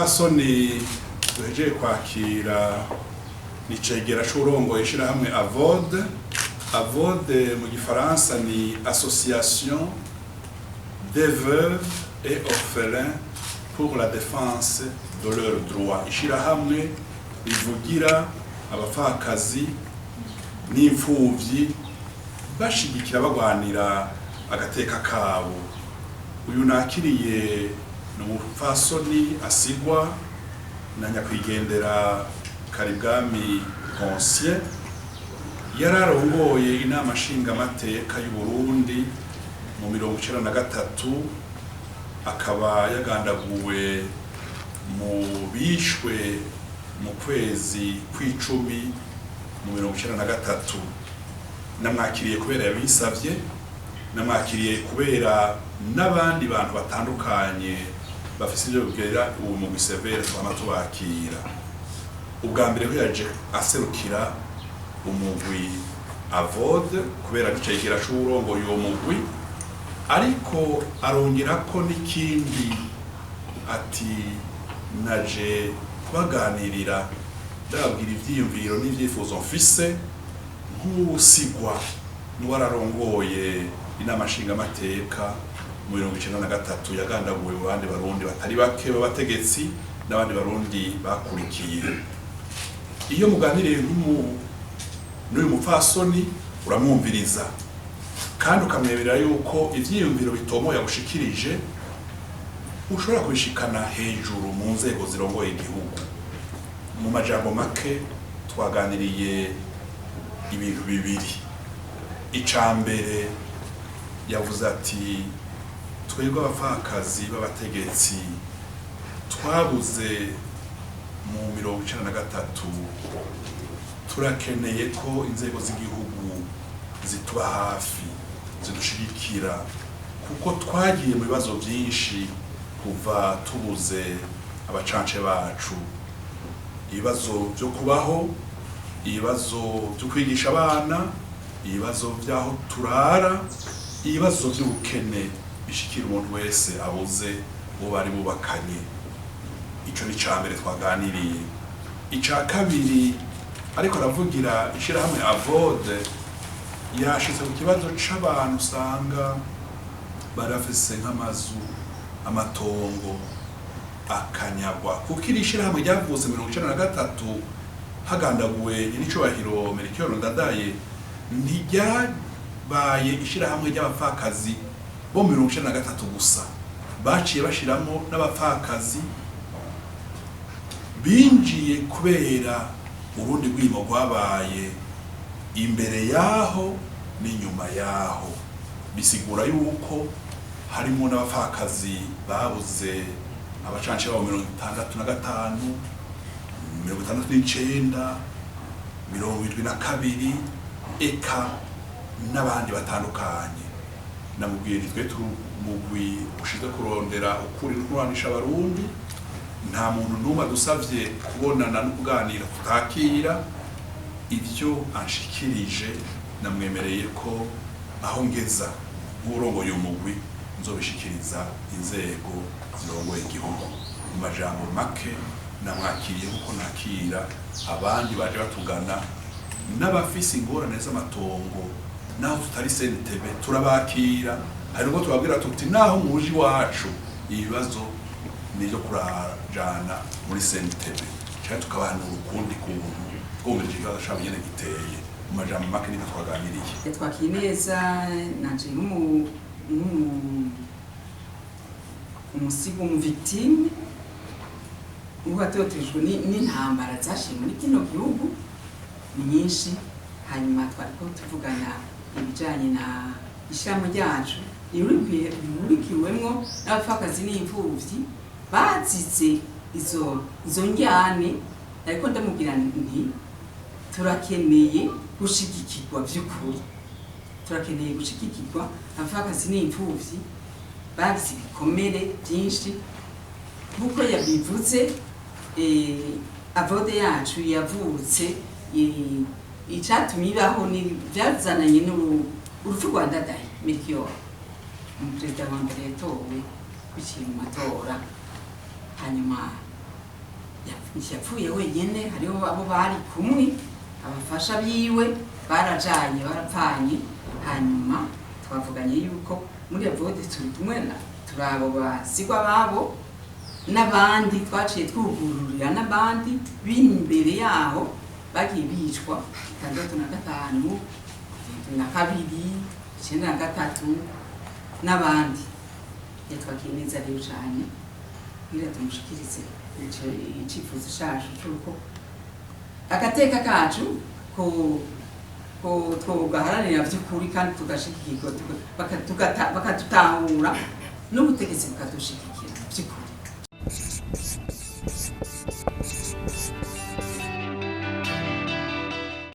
umupfasoni duhejeje kwakira nicegera c'urongoye ishirahamwe AVODE. AVODE mu gifaransa ni Association des veuves et orphelins pour la défense de leurs droits. Ishirahamwe rivugira abapfakazi n'imfuvyi bashigikira bagwanira agateka kabo. Uyu nakiriye n'umupfasoni asigwa na nyakwigendera Karibwami Conscient, yararongoye inama nshingamateka y'u Burundi mu 1993, akaba yagandaguwe mu bishwe mu kwezi kw'icumi mu 1993. Namwakiriye kubera yabisavye, namwakiriye kubera n'abandi bantu batandukanye bafise ibyo bigera ubu mu gisevere twama tubakira. Ubwa mbere ko yaje aserukira umugwi AVODE kubera gicegera c'urongoye uwo mugwi, ariko arongerako n'ikindi ati naje kubaganirira ndababwira ivyiyumviro n'ivyifuzo mfise nk'usigwa n'uwararongoye inama nshingamateka mu 1993 yagandaguwe mu bandi barundi batari bake b'abategetsi n'abandi barundi bakurikiye. Iyo muganiriye n'uyu mupfasoni uramwumviriza kandi ukamwemerera yuko ivyiyumviro bitomoye yagushikirije ushobora kubishikana hejuru mu nzego zirongoye igihugu. Mu majambo make twaganiriye ibintu bibiri. Icambere yavuze ati twebwe abapfakazi b'abategetsi twabuze mu 1993, turakeneye ko inzego z'igihugu zituba hafi zidushigikira, kuko twagiye mu bibazo byinshi kuva tubuze abacance bacu, ibibazo byo kubaho, ibibazo byo kwigisha abana, ibibazo byaho turara, ibibazo by'ubukene bishikira umuntu wese abuze uwo bari bubakanye. Ico ni cambere twaganiriye. Ica kabiri ariko aravugira ishirahamwe AVODE, yashize ku kibazo c'abantu usanga barafise nk'amazu, amatongo akanyagwa, kuko iri shirahamwe ryavutse 1993 hagandaguwe n'icubahiro Melchior Ndadaye, ntiryabaye ishirahamwe ry'abapfakazi bo 1993 gusa, baciye bashiramo n'abapfakazi binjiye kubera urundi rwimo rwabaye imbere yaho n'inyuma yaho. Bisigura yuko harimo n'abapfakazi babuze abacance babo 65, 69, 72 eka n'abandi batandukanye. Namubwiye twe mugwi ushize kurondera ukuri n'urwanisha abarundi, nta muntu n'umwe adusavye kubonana no kuganira tutakira. Ivyo anshikirije namwemereye ko aho ngeza nk'urongoye umugwi nzobishikiriza inzego zirongoye igihugu. Mu majambo make namwakiriye kuko nakira abandi baje batugana n'abafise ingorane z'amatongo, naho tutari CNTB turabakira. Hari ubwo tubabwira tuti naho mu buji wacu ibibazo nivyo kurajana muri CNTB, cyane tukabana urukundi kuntu twumvira ikibazo cyabo nyene giteye. Mu majambo make niko twaganiriye. Twakiriye neza nanje umusigo mu victime uhatotejwe n'intambara zashiye muri kino gihugu nyinshi. Hanyuma twariko tuvugana ibijanye na ishirahamwe ryacu rihurikiwemwo n'abapfakazi n'imfuvyi bazize izo njyane. Ariko ndamubwira nti turakeneye gushigikirwa vy'ukuri, turakeneye gushigikirwa. Abapfakazi n'imfuvyi bagize ibikomere byinshi nk'uko yabivuze. AVODE yacu yavutse icatumye ibaho byazananye n'urupfu rwa Ndadaye Melchior, umuperezida wa mbere yatowe biciye mu matora. hanyuma yapfuye wenyene, hariho abo bari kumwe abafasha biwe barajanye barapfanye. Hanyuma twavuganye yuko muri Evode turi kumwe turabo basigwa babo n'abandi twaciye twugururira n'abandi b'imbere yaho bagiye bicwa 65 na 2 93 n'abandi. Yatwakiye neza rero cyane ngira tumushikirize icifuzo cacu cyuko agateka kacu ko twogaharanira by'ukuri kandi tugashikirwa bakatutahura n'ubutegetsi bukadushigikira by'ukuri.